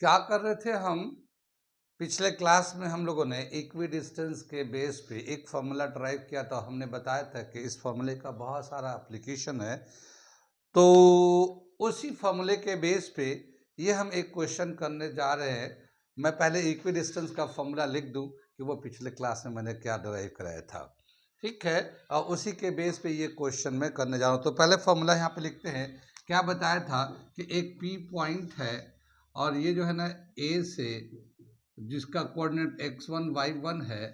क्या कर रहे थे हम? पिछले क्लास में हम लोगों ने इक्वी डिस्टेंस के बेस पे एक फॉर्मूला ड्राइव किया था। हमने बताया था कि इस फॉर्मूले का बहुत सारा एप्लीकेशन है। तो उसी फॉर्मूले के बेस पे ये हम एक क्वेश्चन करने जा रहे हैं। मैं पहले इक्वी डिस्टेंस का फॉर्मूला लिख दूं कि वो पिछले क्लास में मैंने क्या ड्राइव कराया था। ठीक है, और उसी के बेस पे ये क्वेश्चन मैं करने जा रहा हूँ। तो पहले फॉर्मूला यहाँ पे लिखते हैं। क्या बताया था कि एक पी पॉइंट है और ये जो है ना ए से, जिसका कोऑर्डिनेट x1 y1 है,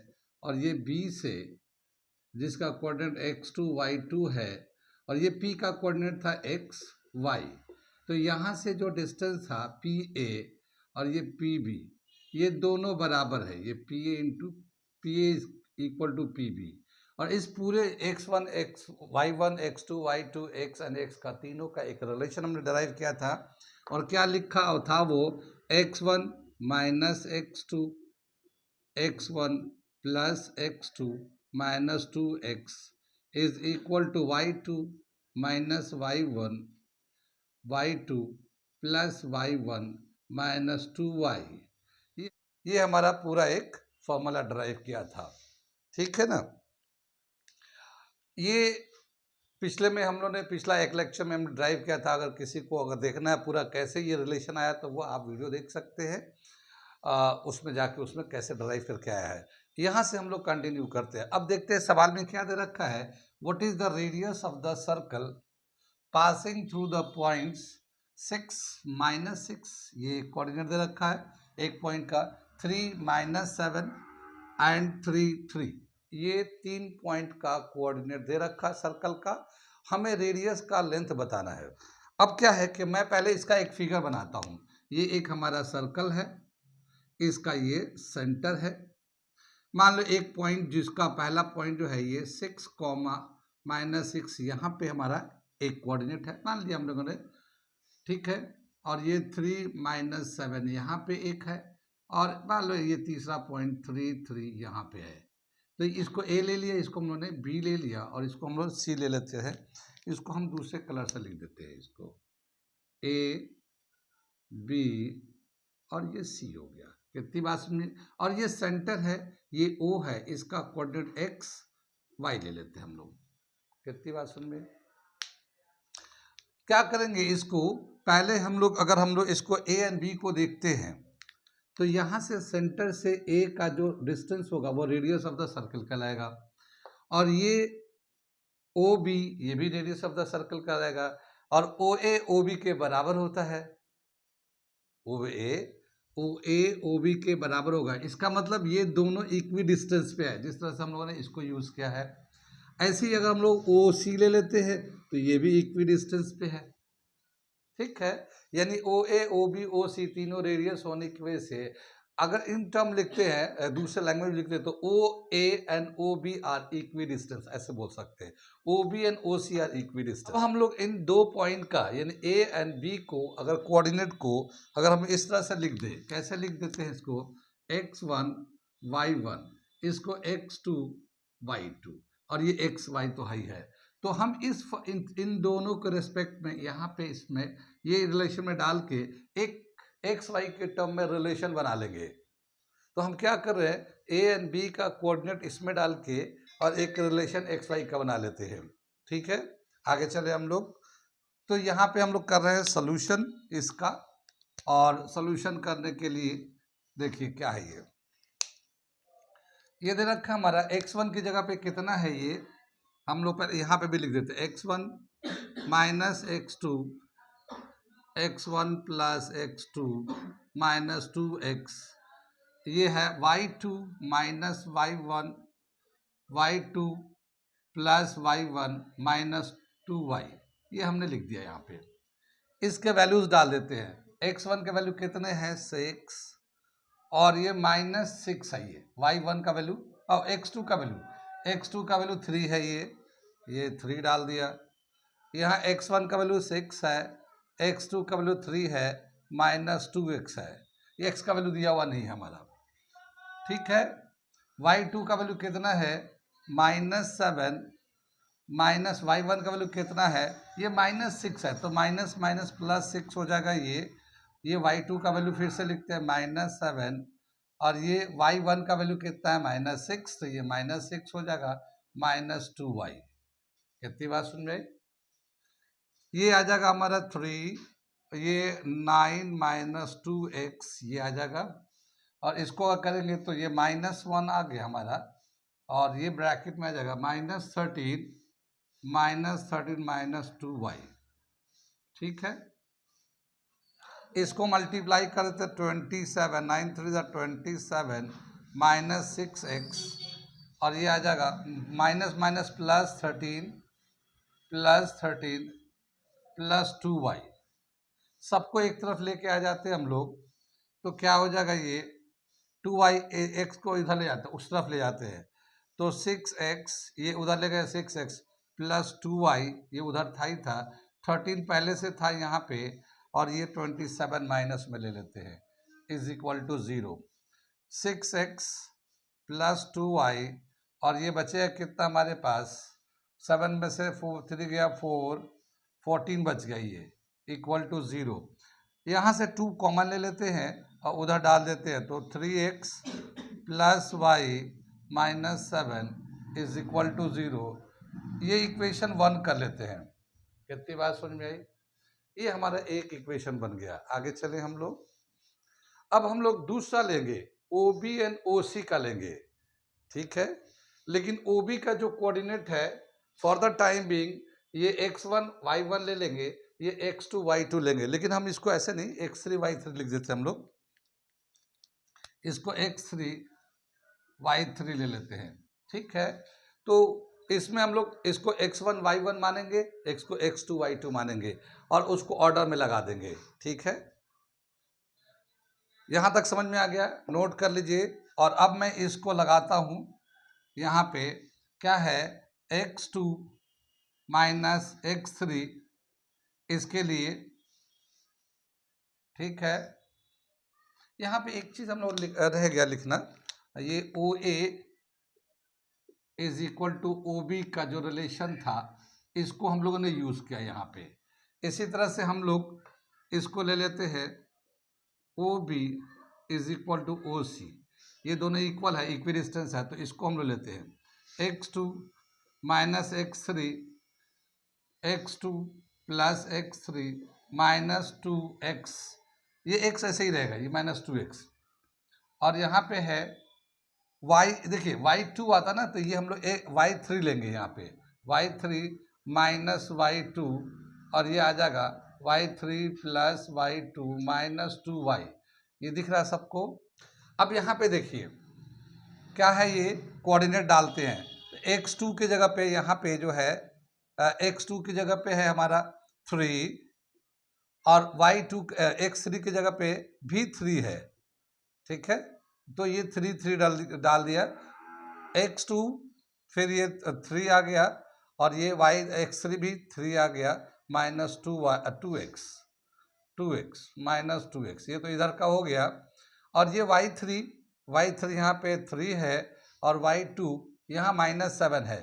और ये बी से जिसका कोऑर्डिनेट x2 y2 है, और ये p का कोऑर्डिनेट था x y। तो यहाँ से जो डिस्टेंस था पी ए और ये पी बी, ये दोनों बराबर है। ये P A into P A equal to P B. और इस पूरे x1 x y1 x2 y2 x and x का तीनों का एक रिलेशन हमने डराइव किया था। और क्या लिखा था वो, x1 minus x2 x1 plus x2 minus 2x is equal to y2 minus y1 y2 plus y1 minus 2y। ये हमारा पूरा एक फॉर्मूला ड्राइव किया था। ठीक है ना। ये पिछले में हम लोगों ने पिछला एक लेक्चर में हम ड्राइव किया था। अगर किसी को अगर देखना है पूरा कैसे ये रिलेशन आया तो वो आप वीडियो देख सकते हैं। उसमें जाके उसमें कैसे ड्राइव करके आया है। यहाँ से हम लोग कंटिन्यू करते हैं। अब देखते हैं सवाल में क्या दे रखा है। What is the radius of the circle passing through the points 6 minus 6, ये कोऑर्डिनेट दे रखा है एक पॉइंट का, 3 माइनस 7 एंड 3 3। ये 3 पॉइंट का कोऑर्डिनेट दे रखा है सर्कल का। हमें रेडियस का लेंथ बताना है। अब क्या है कि मैं पहले इसका एक फिगर बनाता हूँ। ये एक हमारा सर्कल है, इसका ये सेंटर है। मान लो एक पॉइंट, जिसका पहला पॉइंट जो है ये 6 कॉमा माइनस 6, यहाँ पे हमारा एक कोऑर्डिनेट है, मान लिया हम लोगों ने। ठीक है, और ये 3 माइनस 7 यहाँ पे एक है, और मान लो ये तीसरा पॉइंट 3 3 यहाँ पे है। तो इसको ए ले लिया, इसको हम लोगों ने बी ले लिया, और इसको हम लोग सी ले लेते हैं। इसको हम दूसरे कलर से लिख देते हैं, इसको ए बी और ये सी हो गया। कितनी बात समझे। और ये सेंटर है, ये ओ है, इसका कोऑर्डिनेट एक्स वाई ले लेते हैं हम लोग। कितनी बात समझ में। क्या करेंगे इसको, पहले हम लोग अगर हम लोग इसको ए एंड बी को देखते हैं तो यहाँ से सेंटर से ए का जो डिस्टेंस होगा वो रेडियस ऑफ द सर्कल कहलाएगा। और ये ओ बी, ये भी रेडियस ऑफ द सर्कल कहलाएगा। और ओ ए ओ बी के बराबर होता है। ओ ए ओ बी के बराबर होगा। इसका मतलब ये दोनों इक्वी डिस्टेंस पे है, जिस तरह से हम लोगों ने इसको यूज किया है। ऐसे ही अगर हम लोग ओ सी ले लेते हैं तो ये भी इक्वी डिस्टेंस पे है। ठीक है, यानी ओ ए ओ बी ओ सी तीनों रेडियस होने की वजह से अगर इन टर्म लिखते हैं, दूसरे लैंग्वेज लिखते हैं, तो O A and O B are equidistant, ऐसे बोल सकते हैं। O B and O C are equidistant. अब हम लोग इन दो पॉइंट का यानी ए एंड बी को, अगर कोऑर्डिनेट को अगर हम इस तरह से लिख दें, कैसे लिख देते हैं इसको, x1 y1, इसको x2 y2, और ये x y तो हाई है। तो हम इन दोनों के रेस्पेक्ट में यहाँ पे इसमें ये रिलेशन में डाल के एक एक्स वाई के टर्म में रिलेशन बना लेंगे। तो हम क्या कर रहे हैं, ए एंड बी का कोऑर्डिनेट इसमें डाल के और एक रिलेशन एक्स वाई का बना लेते हैं। ठीक है, आगे चले हम लोग। तो यहाँ पे हम लोग कर रहे हैं सोल्यूशन इसका, और सोल्यूशन करने के लिए देखिए क्या है ये दे रखा हमारा x1 की जगह पे कितना है, ये हम लोग पहले यहाँ पे भी लिख देते हैं, x1 minus x2 x1 plus x2 minus 2x, ये है y2 minus y1 y2 plus y1 minus 2y। ये हमने लिख दिया यहाँ पे। इसके वैल्यूज डाल देते हैं। x1 के वैल्यू कितने हैं, 6, और ये माइनस 6 है ये y1 का वैल्यू, और x2 का वैल्यू 3 है, ये 3 डाल दिया। यहाँ x1 का वैल्यू 6 है, x2 का वैल्यू 3 है, माइनस 2x है। ये x का वैल्यू दिया हुआ नहीं है हमारा। ठीक है, y2 का वैल्यू कितना है, माइनस 7, माइनस y1 का वैल्यू कितना है, ये माइनस 6 है, तो माइनस माइनस प्लस 6 हो जाएगा ये, ये y2 का वैल्यू फिर से लिखते हैं -7, और ये y1 का वैल्यू कितना है -6, तो ये -6 हो जाएगा -2y। कितनी बात सुन रहे? ये आ जाएगा हमारा 3, ये 9 - 2x ये आ जाएगा, और इसको अगर करेंगे तो ये -1 आ गया हमारा, और ये ब्रैकेट में आ जाएगा -13 -2y। ठीक है, इसको मल्टीप्लाई कर देते 27, 9 3 27 -6x, और ये आ जाएगा माइनस माइनस +13 +2y। सबको एक तरफ लेके आ जाते हैं हम लोग, तो क्या हो जाएगा, ये 2y x को इधर ले जाते हैं, उस तरफ ले जाते हैं, तो 6x ये उधर ले गए, 6x +2y ये उधर था ही था, 13 पहले से था यहाँ पे, और ये 27 माइनस में ले लेते हैं, is equal to 0। 6x +2y, और ये बचेगा कितना हमारे पास, 7 में से 3 गया 4, 14 बच गया, ये इक्वल टू 0। यहाँ से 2 कॉमन ले लेते हैं और उधर डाल देते हैं, तो 3x +y -7 is equal to 0। ये इक्वेशन 1 कर लेते हैं। कितनी बात समझ में आई? ये हमारा एक इक्वेशन बन गया। आगे चले हम लोग, अब हम लोग दूसरा लेंगे, OB एंड OC का लेंगे। ठीक है, लेकिन OB का जो कोऑर्डिनेट है फॉर द टाइम बीइंग ये x1 y1 ले लेंगे, ये x2 y2 लेंगे, लेकिन हम इसको ऐसे नहीं x3 y3 लिख देते हैं हम लोग, इसको x3 y3 ले लेते हैं। ठीक है, तो इसमें हम लोग इसको x1 y1 मानेंगे, इसको x2 y2 मानेंगे, और उसको ऑर्डर में लगा देंगे। ठीक है, यहां तक समझ में आ गया? नोट कर लीजिए। और अब मैं इसको लगाता हूं, यहाँ पे क्या है, x2 - x3 इसके लिए। ठीक है, यहाँ पे एक चीज हम लोग रह गया लिखना, ये OA is equal to OB का जो रिलेशन था, इसको हम लोगों ने यूज किया यहाँ पे। इसी तरह से हम लोग इसको ले लेते हैं, OB is equal to OC, ये दोनों इक्वल है, इक्वी डिस्टेंस है, तो इसको हम लोग लेते हैं x2 - x3, x2 + x3 -2x, ये x ऐसे ही रहेगा, ये -2x, और यहाँ पे है y, देखिए y2 आता ना, तो ये हम लोग y3 लेंगे यहाँ पे, y3 - y2, और ये आ जाएगा y3 + y2 -2y। ये दिख रहा है सबको? अब यहाँ पे देखिए क्या है, ये कोऑर्डिनेट डालते हैं, x2 की जगह पे यहाँ पे जो है x2 की जगह पे है हमारा 3, और y2 x3 की जगह पे भी 3 है। ठीक है, तो ये 3 3 डाल दिया, x2 फिर ये 3 आ गया, और ये x3 भी 3 आ गया, -2x -2x, ये तो इधर का हो गया, और ये y3 यहाँ पे 3 है, और y2 यहाँ -7 है,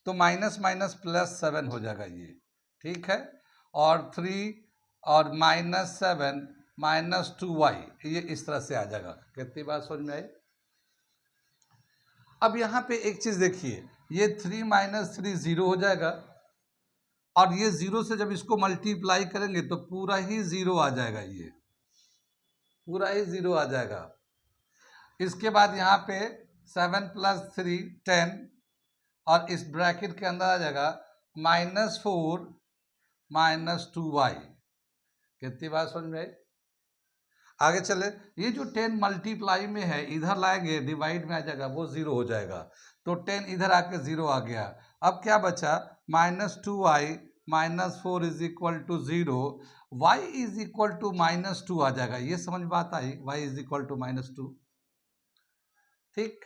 तो माइनस माइनस +7 हो जाएगा ये। ठीक है, और 3 और -7 -2y, ये इस तरह से आ जाएगा। कितनी बात समझ में आई? अब यहाँ पे एक चीज देखिए, ये 3 - 3 0 हो जाएगा, और ये 0 से जब इसको मल्टीप्लाई करेंगे तो पूरा ही 0 आ जाएगा, ये पूरा ही 0 आ जाएगा। इसके बाद यहाँ पे 7 + 3 10, और इस ब्रैकेट के अंदर आ जाएगा -4 -2y। कितनी बात समझ में आई? आगे चले, ये जो 10 मल्टीप्लाई में है, इधर लाएंगे डिवाइड में आ जाएगा, वो 0 हो जाएगा, तो 10 इधर आके 0 आ गया। अब क्या बचा, -2y -4 is equal to 0, y is equal to -2 आ जाएगा। ये समझ बात आई, y इज इक्वल टू -2। ठीक,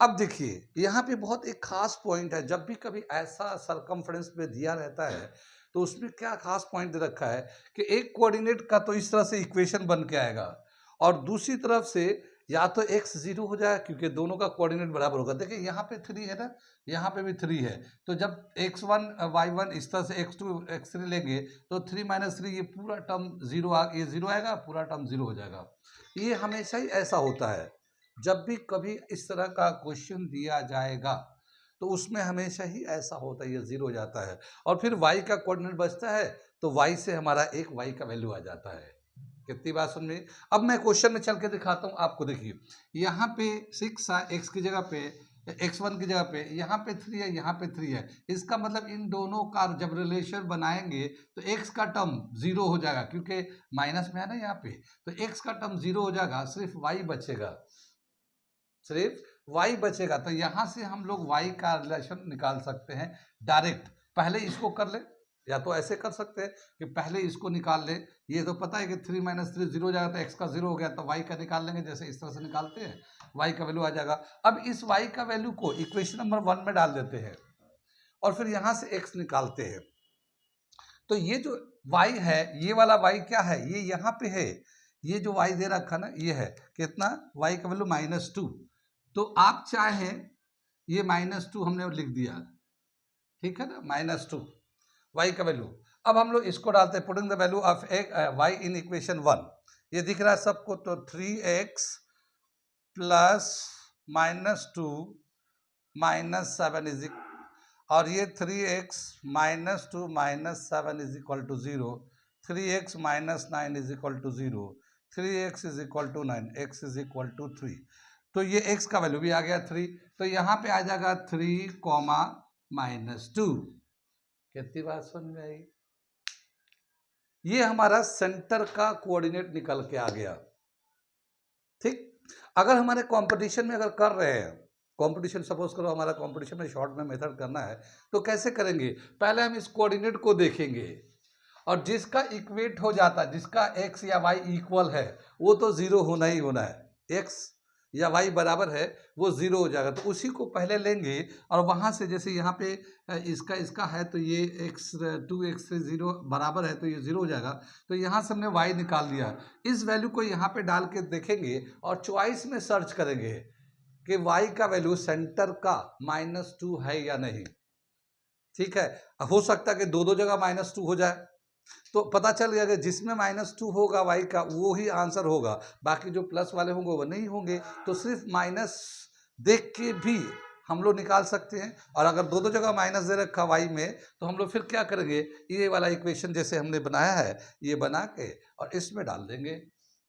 अब देखिए यहाँ पे बहुत एक खास पॉइंट है, जब भी कभी ऐसा सरकमफ्रेंस में दिया रहता है तो उसमें क्या खास पॉइंट दे रखा है कि एक कोऑर्डिनेट का तो इस तरह से इक्वेशन बन के आएगा, और दूसरी तरफ से या तो x 0 हो जाएगा क्योंकि दोनों का कोऑर्डिनेट बराबर होगा। देखिए यहाँ पे 3 है ना, यहाँ पे भी 3 है, तो जब x1 y1 इस तरह से x2 x3 लेंगे तो 3 - 3 ये पूरा टर्म 0 ये 0 आएगा, पूरा टर्म 0 हो जाएगा। ये हमेशा ही ऐसा होता है, जब भी कभी इस तरह का क्वेश्चन दिया जाएगा तो उसमें हमेशा ही ऐसा होता है, ये 0 हो जाता है और फिर y का कोऑर्डिनेट बचता है तो y से हमारा एक y का वैल्यू आ जाता है। कितनी बात समझ में? अब मैं क्वेश्चन में चल के दिखाता हूँ आपको। देखिए यहाँ पे 6 x की जगह पे x1 की जगह पे यहाँ पे 3 है, यहाँ पे 3 है। इसका मतलब इन दोनों का जब रिलेशन बनाएंगे तो x का टर्म 0 हो जाएगा क्योंकि माइनस में है ना यहाँ पे, तो x का टर्म 0 हो जाएगा, सिर्फ y बचेगा, सिर्फ y बचेगा। तो यहाँ से हम लोग y का रिलेशन निकाल सकते हैं डायरेक्ट। पहले इसको कर ले, या तो ऐसे कर सकते हैं कि पहले इसको निकाल ले। ये तो पता है कि 3 - 3 0 हो जाएगा, तो x का 0 हो गया, तो y का निकाल लेंगे, जैसे इस तरह से निकालते हैं, y का वैल्यू आ जाएगा। अब इस y का वैल्यू को इक्वेशन नंबर 1 में डाल देते हैं और फिर यहाँ से x निकालते हैं। तो ये जो y है, ये वाला y क्या है, ये यहाँ पे है, ये जो y दे रखा ना, ये है कितना, y का वैल्यू -2। तो आप चाहें ये -2 हमने लिख दिया, ठीक है ना, -2 y का वैल्यू। अब हम लोग इसको डालते हैं, putting the value of y in equation 1। ये दिख रहा है सबको, तो 3x प्लस -2 -7 इज, और ये 3x -2 -7 is equal to 0, 3x -9 is equal to 0, 3x is equal to 9, x is equal to 3। तो ये x का वैल्यू भी आ गया 3, तो यहाँ पे आ जाएगा 3, -2। कितनी बात समझ में आई? ये हमारा सेंटर का कोऑर्डिनेट निकल के आ गया। ठीक, अगर हमारे कंपटीशन में अगर कर रहे हैं, कंपटीशन सपोज करो हमारा कंपटीशन में शॉर्ट में मेथड करना है, तो कैसे करेंगे? पहले हम इस कोऑर्डिनेट को देखेंगे और जिसका इक्वेट हो जाता है, जिसका x या y इक्वल है, वो तो 0 होना ही होना है। x या y बराबर है वो 0 हो जाएगा, तो उसी को पहले लेंगे और वहाँ से, जैसे यहाँ पे इसका है, तो ये x2 x3 0 बराबर है, तो ये 0 हो जाएगा। तो यहाँ से हमने y निकाल लिया, इस वैल्यू को यहाँ पे डाल के देखेंगे और चॉइस में सर्च करेंगे कि y का वैल्यू सेंटर का -2 है या नहीं। ठीक है, हो सकता है कि दो जगह -2 हो जाए, तो पता चल गया कि जिसमें -2 होगा y का, वो ही आंसर होगा, बाकी जो प्लस वाले होंगे वो नहीं होंगे। तो सिर्फ माइनस देख के भी हम लोग निकाल सकते हैं, और अगर दो जगह माइनस दे रखा y में, तो हम लोग फिर क्या करेंगे, ये वाला इक्वेशन जैसे हमने बनाया है, ये बना के और इसमें डाल देंगे,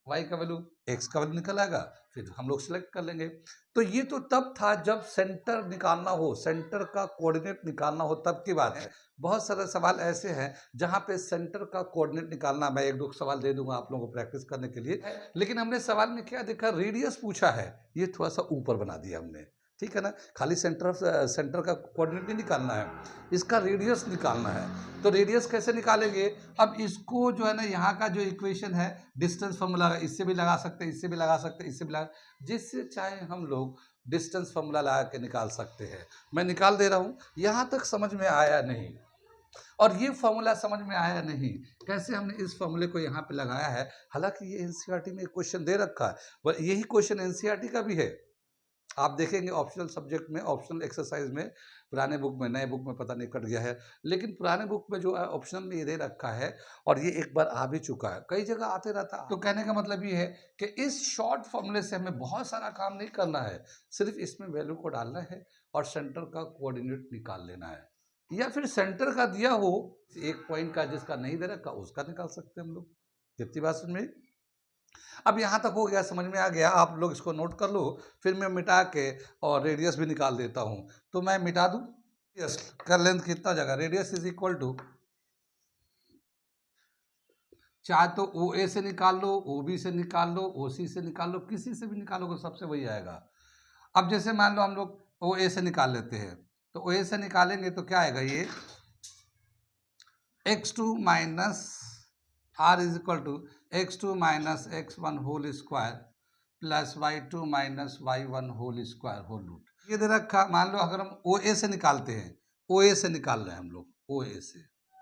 y का वैल्यू, x का वैल्यू निकल आएगा, फिर हम लोग सिलेक्ट कर लेंगे। तो ये तो तब था जब सेंटर निकालना हो, सेंटर का कोऑर्डिनेट निकालना हो, तब की बात है। बहुत सारे सवाल ऐसे हैं जहाँ पे सेंटर का कोऑर्डिनेट निकालना, मैं एक दो सवाल दे दूंगा आप लोगों को प्रैक्टिस करने के लिए, लेकिन हमने सवाल में क्या देखा, रेडियस पूछा है, ये थोड़ा सा ऊपर बना दिया हमने, ठीक है ना। खाली सेंटर का कोऑर्डिनेट नहीं निकालना है, इसका रेडियस निकालना है। तो रेडियस कैसे निकालेंगे? अब इसको जो है ना, यहाँ का जो इक्वेशन है, डिस्टेंस फॉर्मूला, इससे भी लगा सकते हैं, इससे भी लगा सकते हैं, इससे भी लगा, जिससे चाहे हम लोग डिस्टेंस फॉर्मूला लगा के निकाल सकते हैं। मैं निकाल दे रहा हूँ, यहाँ तक समझ में आया नहीं, और ये फॉर्मूला समझ में आया नहीं, कैसे हमने इस फॉर्मूले को यहाँ पे लगाया है। हालांकि ये एनसीईआरटी में क्वेश्चन दे रखा है, पर यही क्वेश्चन एनसीईआरटी का भी है। आप देखेंगे ऑप्शनल सब्जेक्ट में, ऑप्शनल एक्सरसाइज में, पुराने बुक में, नए बुक में पता नहीं कट गया है, लेकिन पुराने बुक में जो है ऑप्शनल में ये दे रखा है, और ये एक बार आ भी चुका है, कई जगह आते रहता है। तो कहने का मतलब ये है कि इस शॉर्ट फॉर्मूले से हमें बहुत सारा काम नहीं करना है, सिर्फ इसमें वैल्यू को डालना है और सेंटर का कोऑर्डिनेट निकाल लेना है, या फिर सेंटर का दिया हो, एक पॉइंट का जिसका नहीं दे रखा उसका निकाल सकते हैं हम लोग। कितनी बात समझ में? अब यहाँ तक हो गया, समझ में आ गया। आप लोग इसको नोट कर लो, फिर मैं मिटा के और रेडियस भी निकाल देता हूँ। तो मैं मिटा दूँ, रेडियस का लेंथ कितना जगह, रेडियस इज इक्वल टू, चाहे तो ओ ए से निकाल लो, ओ बी से निकाल लो, ओ सी से निकाल लो, किसी से भी निकालोगे सबसे वही आएगा। अब जैसे मान लो हम लोग ओ ए से निकाल लेते हैं, तो ओ ए से निकालेंगे तो क्या आएगा, ये x2 minus r is equal to x2 minus x1 whole square plus y2 minus y1 whole square whole root. ये दे रखा, मान लो अगर हम ओ ए से निकालते हैं, ओ ए से निकाल रहे हैं हम लोग, ओ ए से,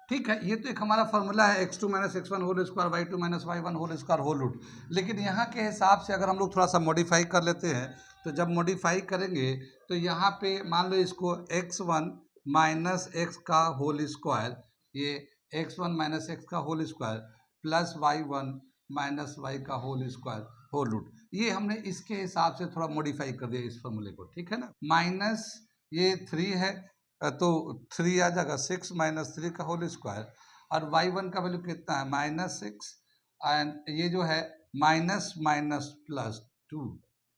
ठीक है, ये तो एक हमारा फॉर्मूला है x2 minus x1 whole square y2 minus y1 whole square whole root. लेकिन यहाँ के हिसाब से अगर हम लोग थोड़ा सा मॉडिफाई कर लेते हैं, तो जब मॉडिफाई करेंगे तो यहाँ पे मान लो इसको x1 माइनस एक्स का होल स्क्वायर, ये x1 माइनस एक्स का whole square plus y1 minus Y का होल स्क्वायर होल रूट, ये हमने इसके हिसाब से थोड़ा मॉडिफाई कर दिया इस फॉर्मूले को, ठीक है ना। माइनस ये 3 है तो 3 आ जाएगा, 6 माइनस 3 का होल स्क्वायर, और y1 का वैल्यू कितना है -6, एंड ये जो है minus minus plus 2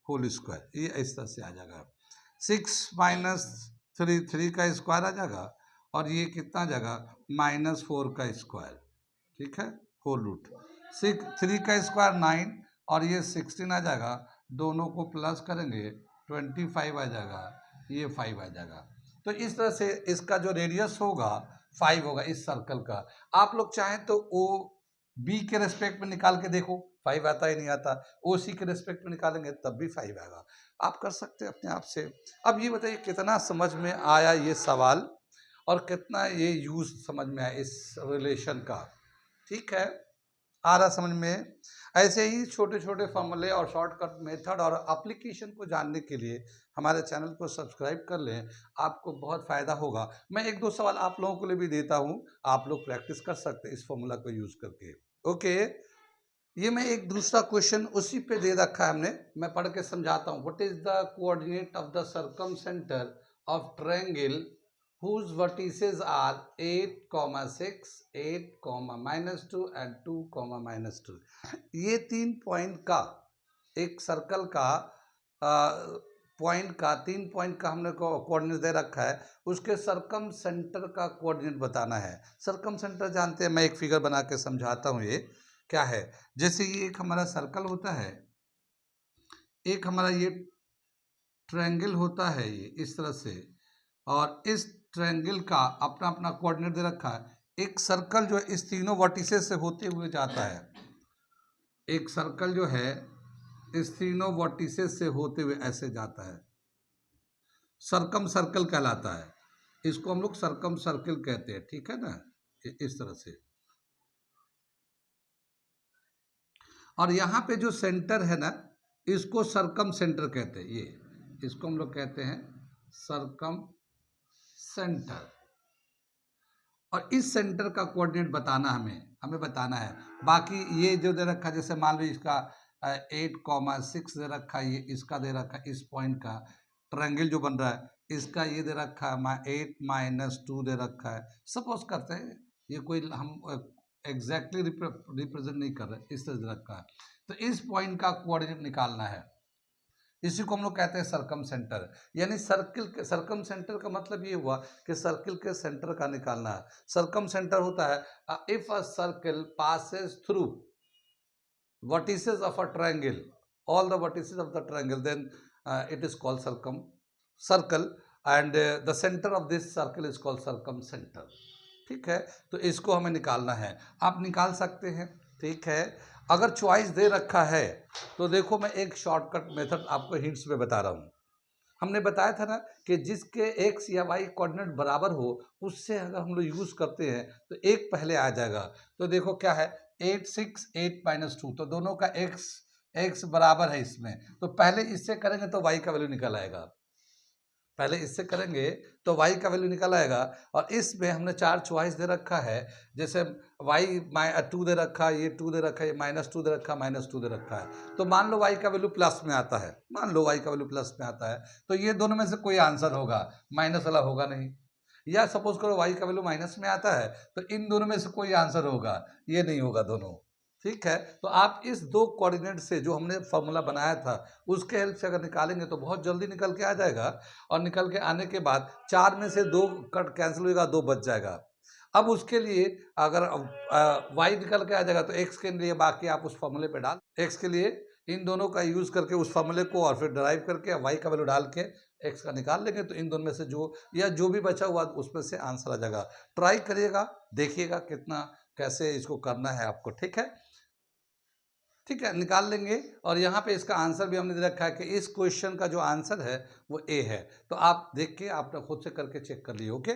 whole square, ये इस तरह से आ जाएगा। 6 माइनस 3 का स्क्वायर आ जाएगा, और ये कितना आ जाएगा -4 का स्क्वायर, ठीक है, होल रूट। 3 का स्क्वायर 9, और ये 16 आ जाएगा, दोनों को प्लस करेंगे 25 आ जाएगा, ये 5 आ जाएगा। तो इस तरह से इसका जो रेडियस होगा 5 होगा इस सर्कल का। आप लोग चाहें तो ओ बी के रेस्पेक्ट में निकाल के देखो, 5 आता ही नहीं आता, ओ सी के रेस्पेक्ट में निकालेंगे तब भी 5 आएगा। आप कर सकते हैं अपने आप से। अब ये बताइए कितना समझ में आया ये सवाल, और कितना ये यूज समझ में आया इस रिलेशन का, ठीक है, आ रहा समझ में। ऐसे ही छोटे छोटे फॉर्मूले और शॉर्टकट मेथड और एप्लीकेशन को जानने के लिए हमारे चैनल को सब्सक्राइब कर लें, आपको बहुत फ़ायदा होगा। मैं एक दो सवाल आप लोगों के लिए भी देता हूँ, आप लोग प्रैक्टिस कर सकते हैं इस फॉर्मूला को यूज़ करके। ओके, ये मैं एक दूसरा क्वेश्चन उसी पे दे रखा है हमने, मैं पढ़ के समझाता हूँ। What is the coordinate of the circum centre of triangle whose vertices are 8, 6, 8, -2 and 2, -2। ये 3 पॉइंट का, एक सर्कल का पॉइंट का 3 पॉइंट का हमने को कोऑर्डिनेट दे रखा है, उसके सर्कम सेंटर का कोऑर्डिनेट बताना है। सर्कम सेंटर जानते हैं, मैं एक फिगर बना के समझाता हूँ ये क्या है। जैसे ये एक हमारा सर्कल होता है, एक हमारा ये ट्रायंगल होता है, ये इस तरह से, और इस ट्रायंगल का अपना अपना कोऑर्डिनेट दे रखा है। एक सर्कल जो इस तीनों वर्टिसेस से होते हुए जाता है, एक सर्कल जो है इस तीनों वर्टिसेस से होते हुए ऐसे जाता है, सर्कम सर्कल कहलाता है, इसको हम लोग सर्कम सर्कल कहते हैं, ठीक है ना, इस तरह से। और यहाँ पे जो सेंटर है ना, इसको सर्कम सेंटर कहते हैं, ये इसको हम लोग कहते हैं सर्कम सेंटर। और इस सेंटर का कोऑर्डिनेट बताना हमें बताना है। बाकी ये जो दे रखा है, जैसे मान लो इसका 8, 6 दे रखा है, ये इसका दे रखा है, इस पॉइंट का ट्रायंगल जो बन रहा है इसका ये दे रखा है 8 - 2 दे रखा है। सपोज करते हैं ये कोई हम एग्जैक्टली रिप्रेजेंट नहीं कर रहे, इस तरह दे रखा है, तो इस पॉइंट का कोऑर्डिनेट निकालना है, इसी को हम लोग कहते हैं सर्कम सेंटर। यानी सर्किल के सर्कम सेंटर का मतलब ये हुआ कि सर्किल के सेंटर का निकालना है। सर्कम सेंटर होता है if a circle passes through vertices of a triangle, all the vertices of the triangle, then it is called circumcircle, and the centre of this circle is called circumcentre, ठीक है। तो इसको हमें निकालना है, आप निकाल सकते हैं, ठीक है। अगर चॉइस दे रखा है तो देखो मैं एक शॉर्टकट मेथड आपको हिंट्स में बता रहा हूँ। हमने बताया था ना कि जिसके एक्स या वाई कोऑर्डिनेट बराबर हो उससे अगर हम लोग यूज़ करते हैं तो एक पहले आ जाएगा। तो देखो क्या है 8, 6, 8 -2, तो दोनों का एक्स बराबर है इसमें, तो पहले इससे करेंगे तो वाई का वैल्यू निकल आएगा, पहले इससे करेंगे तो y का वैल्यू निकल आएगा। और इसमें हमने 4 चॉइस दे रखा है, जैसे y 2 दे रखा है, ये 2 दे रखा है, ये -2 दे रखा है, -2 दे रखा है। तो मान लो y का वैल्यू प्लस में आता है, मान लो y का वैल्यू प्लस में आता है, तो ये दोनों में से कोई आंसर होगा, माइनस वाला होगा नहीं। या सपोज करो y का वैल्यू माइनस में आता है, तो इन दोनों में से कोई आंसर होगा, ये नहीं होगा दोनों, ठीक है। तो आप इस 2 कोऑर्डिनेट से जो हमने फॉर्मूला बनाया था उसके हेल्प से अगर निकालेंगे तो बहुत जल्दी निकल के आ जाएगा। और निकल के आने के बाद 4 में से 2 कट कैंसिल होगा, 2 बच जाएगा। अब उसके लिए अगर वाई निकल के आ जाएगा तो एक्स के लिए बाकी आप उस फॉर्मूले पे डाल, एक्स के लिए इन दोनों का यूज़ करके उस फॉर्मूले को और फिर ड्राइव करके वाई का वैल्यू डाल के एक्स का निकाल लेंगे, तो इन दोनों में से जो भी बचा हुआ उसमें से आंसर आ जाएगा। ट्राई करिएगा, देखिएगा कितना कैसे इसको करना है आपको, ठीक है, ठीक है, निकाल लेंगे। और यहाँ पे इसका आंसर भी हमने दे रखा है कि इस क्वेश्चन का जो आंसर है वो ए है, तो आप देख के आप खुद से करके चेक कर लिए, ओके।